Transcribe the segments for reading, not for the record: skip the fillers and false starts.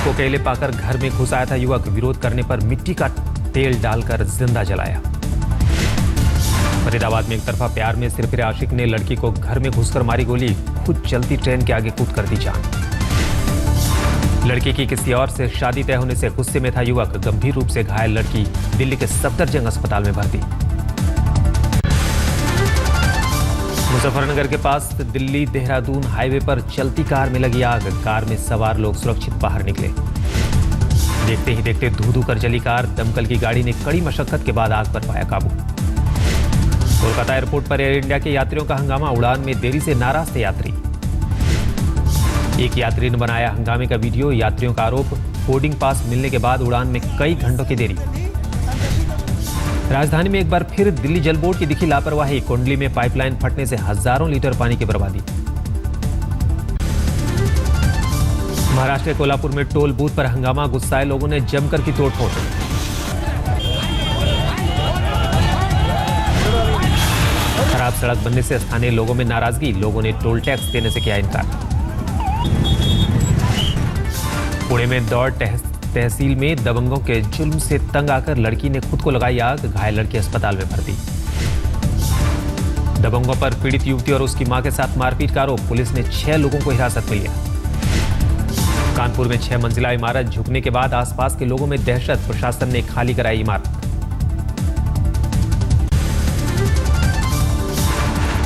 को अकेले पाकर घर में घुस आया था युवक। विरोध करने पर मिट्टी का तेल डालकर जिंदा जलाया। फरीदाबाद में एक तरफा प्यार में सिर फिरे आशिक ने लड़की को घर में घुसकर मारी गोली। खुद चलती ट्रेन के आगे कूद कर दी जान। लड़की की किसी और से शादी तय होने से गुस्से में था युवक। गंभीर रूप से घायल लड़की दिल्ली के सफदरजंग अस्पताल में भर्ती। मुजफ्फरनगर के पास दिल्ली देहरादून हाईवे पर चलती कार में लगी आग। कार में सवार लोग सुरक्षित बाहर निकले। देखते ही देखते धू-धू कर जली कार। दमकल की गाड़ी ने कड़ी मशक्कत के बाद आग पर पाया काबू। कोलकाता एयरपोर्ट पर एयर इंडिया के यात्रियों का हंगामा। उड़ान में देरी से नाराज थे यात्री। एक यात्री ने बनाया हंगामे का वीडियो। यात्रियों का आरोप, बोर्डिंग पास मिलने के बाद उड़ान में कई घंटों की देरी। राजधानी में एक बार फिर दिल्ली जल बोर्ड की दिखी लापरवाही। कुंडली में पाइपलाइन फटने से हजारों लीटर पानी की बर्बादी। महाराष्ट्र के कोल्हापुर में टोल बूथ पर हंगामा। गुस्साए लोगों ने जमकर की तोड़फोड़। खराब सड़क बनने से स्थानीय लोगों में नाराजगी। लोगों ने टोल टैक्स देने से किया इनकार। पुणे में दौड़ तहसील में दबंगों के जुल्म से तंग आकर लड़की ने खुद को लगाई आग। घायल लड़की अस्पताल में भर्ती। दबंगों पर पीड़ित युवती और उसकी मां के साथ मारपीट का आरोप। पुलिस ने 6 लोगों को हिरासत में लिया। कानपुर में 6 मंजिला इमारत झुकने के बाद आसपास के लोगों में दहशत। प्रशासन ने खाली कराई इमारत।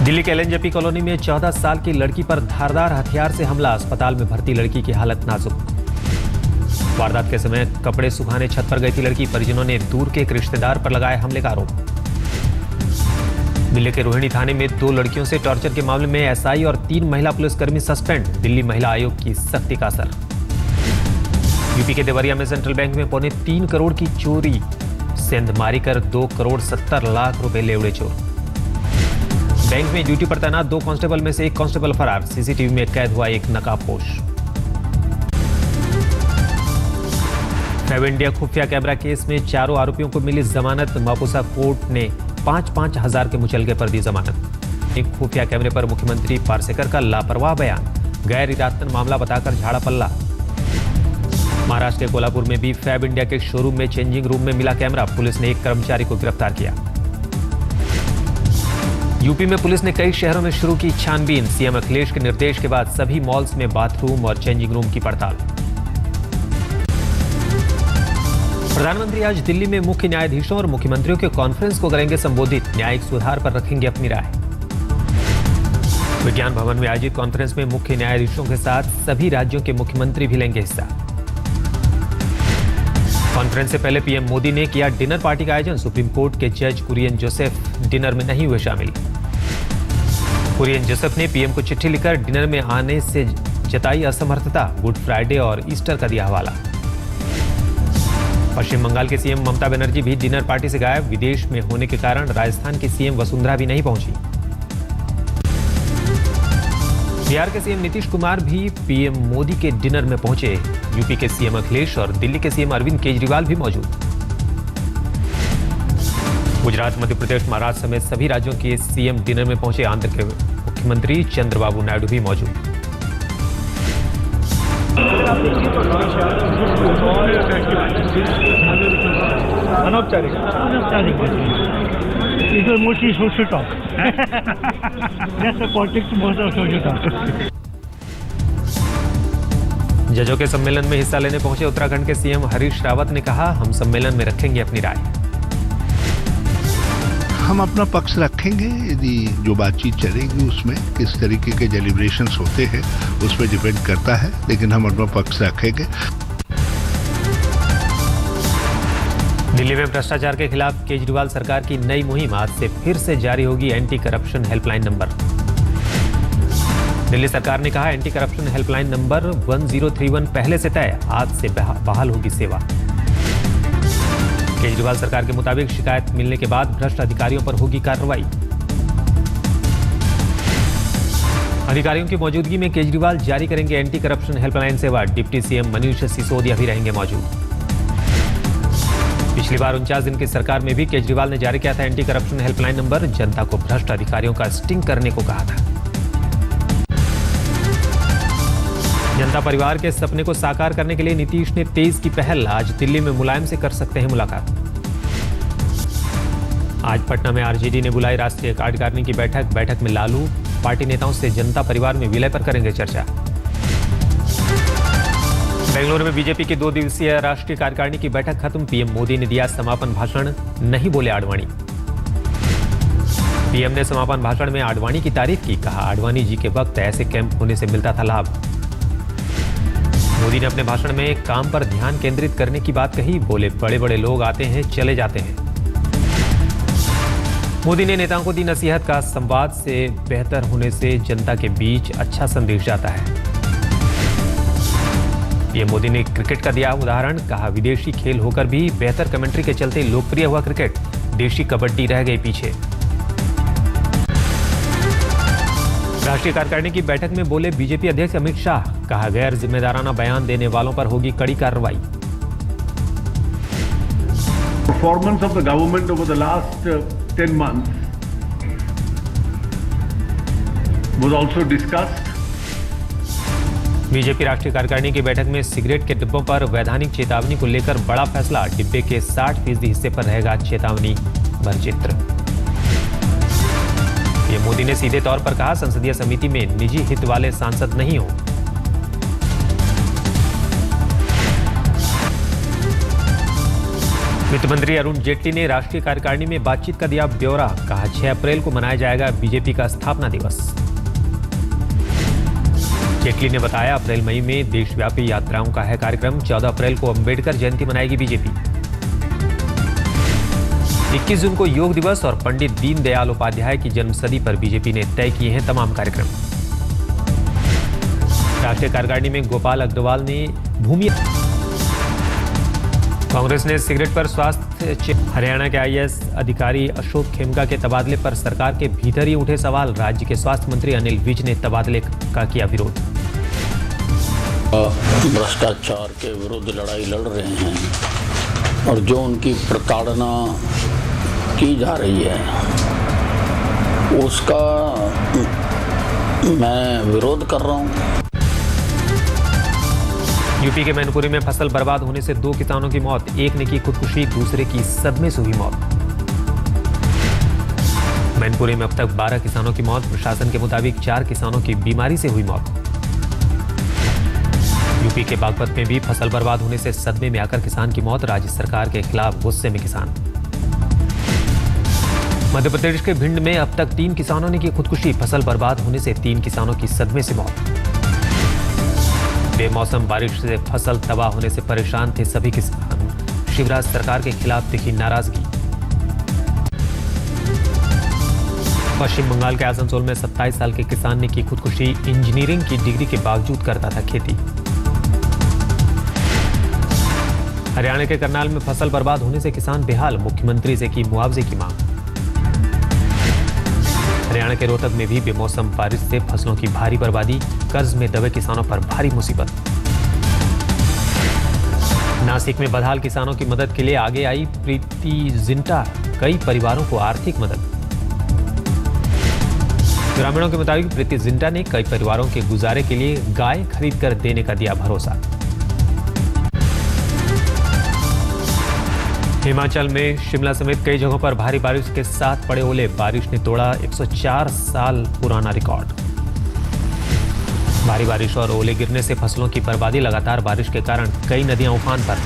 दिल्ली के एलएनजेपी कॉलोनी में 14 साल की लड़की पर धारदार हथियार से हमला। अस्पताल में भर्ती लड़की की हालत नाजुक। वारदात के समय कपड़े सुखाने छत पर गई थी लड़की। परिजनों ने दूर के एक रिश्तेदार पर लगाया हमले का आरोप। दिल्ली के रोहिणी थाने में 2 लड़कियों से टॉर्चर के मामले में एसआई और 3 महिला पुलिसकर्मी सस्पेंड। दिल्ली महिला आयोग की सख्ती का असर। यूपी के देवरिया में सेंट्रल बैंक में 3.25 करोड़ की चोरी। सेंधमारी कर 2 करोड़ 70 लाख रुपए ले उड़े चोर। बैंक में ड्यूटी पर तैनात 2 कांस्टेबल में से एक कांस्टेबल फरार। सीसीटीवी में कैद हुआ एक नकाबपोश। फैब इंडिया खुफिया कैमरा केस में 4 आरोपियों को मिली जमानत। मापुसा कोर्ट ने 5-5 हजार के मुचलके पर दी जमानत। एक खुफिया कैमरे पर मुख्यमंत्री पार्सेकर का लापरवाह बयान। गैर इरादतन मामला बताकर झाड़ा पल्ला। महाराष्ट्र के कोल्हापुर में भी फैब इंडिया के शोरूम में चेंजिंग रूम में मिला कैमरा। पुलिस ने एक कर्मचारी को गिरफ्तार किया। यूपी में पुलिस ने कई शहरों में शुरू की छानबीन। सीएम अखिलेश के निर्देश के बाद सभी मॉल्स में बाथरूम और चेंजिंग रूम की पड़ताल। प्रधानमंत्री आज दिल्ली में मुख्य न्यायाधीशों और मुख्यमंत्रियों के कॉन्फ्रेंस को करेंगे संबोधित। न्यायिक सुधार पर रखेंगे अपनी राय। विज्ञान भवन में आयोजित कॉन्फ्रेंस में मुख्य न्यायाधीशों के साथ सभी राज्यों के मुख्यमंत्री भी लेंगे हिस्सा। कॉन्फ्रेंस से पहले पीएम मोदी ने किया डिनर पार्टी का आयोजन। सुप्रीम कोर्ट के जज कुरियन जोसेफ डिनर में नहीं हुए शामिल। कुरियन जोसेफ ने पीएम को चिट्ठी लिखकर डिनर में आने से जताई असमर्थता। गुड फ्राइडे और ईस्टर का दिया हवाला। पश्चिम बंगाल के सीएम ममता बनर्जी भी डिनर पार्टी से गायब। विदेश में होने के कारण राजस्थान की सीएम वसुंधरा भी नहीं पहुंची। बिहार के सीएम नीतीश कुमार भी पीएम मोदी के डिनर में पहुंचे। यूपी के सीएम अखिलेश और दिल्ली के सीएम अरविंद केजरीवाल भी मौजूद। गुजरात, मध्य प्रदेश, महाराष्ट्र समेत सभी राज्यों के सीएम डिनर में पहुंचे। आंध्र के मुख्यमंत्री चंद्रबाबू नायडू भी मौजूद। It was mostly social talk. That's the politics, most of social talk. जजों के सम्मेलन में हिस्सा लेने पहुंचे उत्तराखंड के सीएम हरीश रावत ने कहा, हम सम्मेलन में रखेंगे अपनी राय। हम अपना पक्ष रखेंगे। यदि जो बातचीत चलेगी उसमें किस तरीके के डेलिब्रेशंस होते हैं उस पर डिपेंड करता है, लेकिन हम अपना पक्ष रखेंगे। दिल्ली में भ्रष्टाचार के खिलाफ केजरीवाल सरकार की नई मुहिम। आज से फिर से जारी होगी anti corruption helpline number. Delhi सरकार ने कहा, एंटी करप्शन हेल्पलाइन नंबर 1031 पहले से तय, आज से बहाल होगी सेवा। केजरीवाल सरकार के मुताबिक शिकायत मिलने के बाद भ्रष्ट अधिकारियों पर होगी कार्रवाई। अधिकारियों की मौजूदगी में केजरीवाल जारी करेंगे एंटी करप्शन हेल्पलाइन सेवा। डिप्टी सीएम मनीष सिसोदिया भी रहेंगे मौजूद। पिछली बार 49 दिन की सरकार में भी केजरीवाल ने जारी किया था एंटी करप्शन हेल्पलाइन नंबर। जनता को भ्रष्ट अधिकारियों का स्टिंग करने को कहा था। जनता परिवार के सपने को साकार करने के लिए नीतीश ने तेज की पहल। आज दिल्ली में मुलायम से कर सकते हैं मुलाकात। आज पटना में आरजेडी ने बुलाई राष्ट्रीय कार्यकारिणी की बैठक में लालू पार्टी नेताओं से जनता परिवार में विलय पर करेंगे चर्चा। बेंगलुरु में बीजेपी की 2 दिवसीय राष्ट्रीय कार्यकारिणी की बैठक खत्म। पीएम मोदी ने दिया समापन भाषण, नहीं बोले आडवाणी। पीएम ने समापन भाषण में आडवाणी की तारीफ की, कहा आडवाणी जी के वक्त ऐसे कैंप होने से मिलता था लाभ। मोदी ने अपने भाषण में काम पर ध्यान केंद्रित करने की बात कही, बोले बड़े बड़े लोग आते हैं चले जाते हैं। मोदी ने नेताओं को दी नसीहत, का संवाद से बेहतर होने से जनता के बीच अच्छा संदेश जाता है। पीएम मोदी ने क्रिकेट का दिया उदाहरण, कहा विदेशी खेल होकर भी बेहतर कमेंट्री के चलते लोकप्रिय हुआ क्रिकेट, देशी कबड्डी रह गई पीछे। राष्ट्रीय कार्यकारिणी की बैठक में बोले बीजेपी अध्यक्ष अमित शाह, कहा गैर जिम्मेदाराना बयान देने वालों पर होगी कड़ी कार्रवाई। Performance of the government over the last 10 months was also discussed. BJP राष्ट्रीय कार्यकारिणी की बैठक में सिगरेट के डिब्बों पर वैधानिक चेतावनी को लेकर बड़ा फैसला। डिब्बे के 60% हिस्से पर रहेगा चेतावनी भरचित्र। पीएम मोदी ने सीधे तौर पर कहा संसदीय समिति में निजी हित वाले सांसद नहीं हो। वित्त मंत्री अरुण जेटली ने राष्ट्रीय कार्यकारिणी में बातचीत का दिया ब्यौरा, कहा 6 अप्रैल को मनाया जाएगा बीजेपी का स्थापना दिवस। जेटली ने बताया अप्रैल मई में देशव्यापी यात्राओं का है कार्यक्रम। 14 अप्रैल को अंबेडकर जयंती मनाएगी बीजेपी। 21 जून को योग दिवस और पंडित दीनदयाल उपाध्याय की जन्मशती पर बीजेपी ने तय किए हैं तमाम कार्यक्रम। राष्ट्रीय कार्यकारिणी में गोपाल अग्रवाल ने भूमि। कांग्रेस ने सिगरेट पर स्वास्थ्य। हरियाणा के आईएएस अधिकारी अशोक खेमका के तबादले पर सरकार के भीतर ही उठे सवाल। राज्य के स्वास्थ्य मंत्री अनिल विज ने तबादले का किया विरोध। भ्रष्टाचार के विरुद्ध लड़ाई लड़ रहे हैं और जो उनकी प्रताड़ना की जा रही है उसका मैं विरोध कर रहा हूँ। यूपी के मैनपुरी में फसल बर्बाद होने से 2 किसानों की मौत। एक ने की खुदकुशी, दूसरे की सदमे से हुई मौत। मैनपुरी में अब तक 12 किसानों की मौत। प्रशासन के मुताबिक 4 किसानों की बीमारी से हुई मौत। यूपी के बागपत में भी फसल बर्बाद होने से सदमे में आकर किसान की मौत। राज्य सरकार के खिलाफ गुस्से में किसान। मध्य प्रदेश के भिंड में अब तक 3 किसानों ने की खुदकुशी। फसल बर्बाद होने से 3 किसानों की सदमे से मौत। बेमौसम बारिश से फसल तबाह होने से परेशान थे सभी किसान। शिवराज सरकार के खिलाफ दिखी नाराजगी। पश्चिम बंगाल के आसनसोल में 27 साल के किसान ने की खुदकुशी। इंजीनियरिंग की डिग्री के बावजूद करता था खेती। हरियाणा के करनाल में फसल बर्बाद होने से किसान बेहाल। मुख्यमंत्री से की मुआवजे की मांग। हरियाणा के रोहतक में भी बेमौसम बारिश से फसलों की भारी बर्बादी। कर्ज में दबे किसानों पर भारी मुसीबत। नासिक में बदहाल किसानों की मदद के लिए आगे आई प्रीति जिंटा। कई परिवारों को आर्थिक मदद। ग्रामीणों के मुताबिक प्रीति जिंटा ने कई परिवारों के गुजारे के लिए गाय खरीद कर देने का दिया भरोसा। हिमाचल में शिमला समेत कई जगहों पर भारी बारिश के साथ पड़े ओले। बारिश ने तोड़ा 104 साल पुराना रिकॉर्ड। भारी बारिश और ओले गिरने से फसलों की बर्बादी। लगातार बारिश के कारण कई नदियां उफान पर।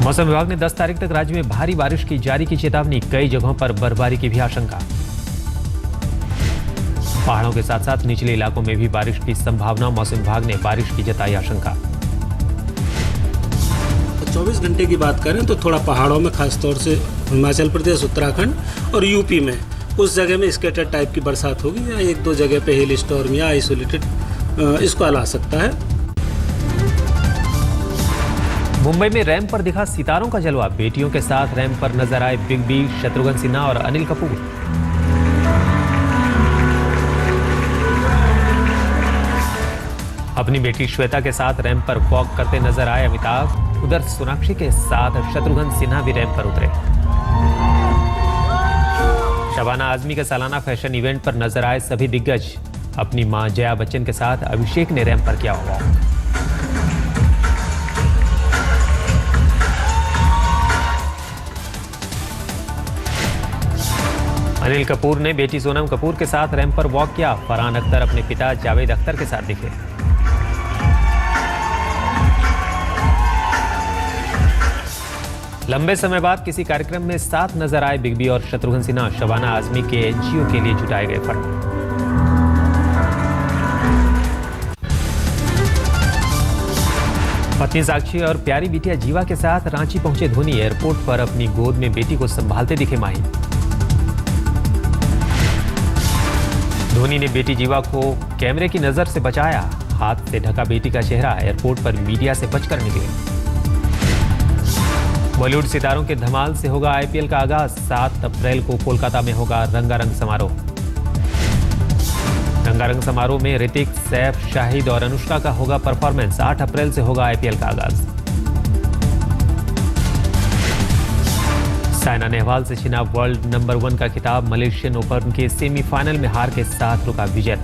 मौसम विभाग ने 10 तारीख तक राज्य में भारी बारिश की जारी की चेतावनी। कई जगहों पर बर्फबारी की भी आशंका। पहाड़ों के साथ साथ निचले इलाकों में भी बारिश की संभावना। मौसम विभाग ने बारिश की जताई आशंका। 24 घंटे की बात करें तो थोड़ा पहाड़ों में खासतौर से हिमाचल प्रदेश, उत्तराखंड और यूपी में उस जगह में स्केटर टाइप की बरसात होगी या 1-2 जगह पे हिल स्टॉर्म या आइसोलेटेड इसको ला सकता है। मुंबई में रैंप पर दिखा सितारों का जलवा। बेटियों के साथ रैंप पर नजर आए बिग बी, शत्रुघ्न सिन्हा और अनिल कपूर। अपनी बेटी श्वेता के साथ रैंप पर वॉक करते नजर आए अमिताभ। उधर सोनाक्षी के साथ शत्रुघ्न सिन्हा भी रैंप पर उतरे। शबाना आजमी के सालाना फैशन इवेंट पर नजर आए सभी दिग्गज। अपनी मां जया बच्चन के साथ अभिषेक ने रैंप पर किया वॉक। अनिल कपूर ने बेटी सोनम कपूर के साथ रैंप पर वॉक किया। फरहान अख्तर अपने पिता जावेद अख्तर के साथ दिखे। लंबे समय बाद किसी कार्यक्रम में साथ नजर आए बिग बी और शत्रुघ्न सिन्हा। शबाना आजमी के एनजीओ के लिए जुटाए गए फंड। पत्नी साक्षी और प्यारी बिटिया जीवा के साथ रांची पहुंचे धोनी। एयरपोर्ट पर अपनी गोद में बेटी को संभालते दिखे माही। धोनी ने बेटी जीवा को कैमरे की नजर से बचाया। हाथ से ढका बेटी का चेहरा। एयरपोर्ट पर मीडिया से बचकर निकले। बॉलीवुड सितारों के धमाल से होगा आईपीएल का आगाज। 7 अप्रैल को कोलकाता में होगा रंगारंग समारोह। रंगारंग समारोह में ऋतिक, सैफ, शाहिद और अनुष्का का होगा परफॉर्मेंस। 8 अप्रैल से होगा आईपीएल का आगाज। साइना नेहवाल से छिना वर्ल्ड नंबर 1 का खिताब। मलेशियन ओपन के सेमीफाइनल में हार के साथ रुका विजय।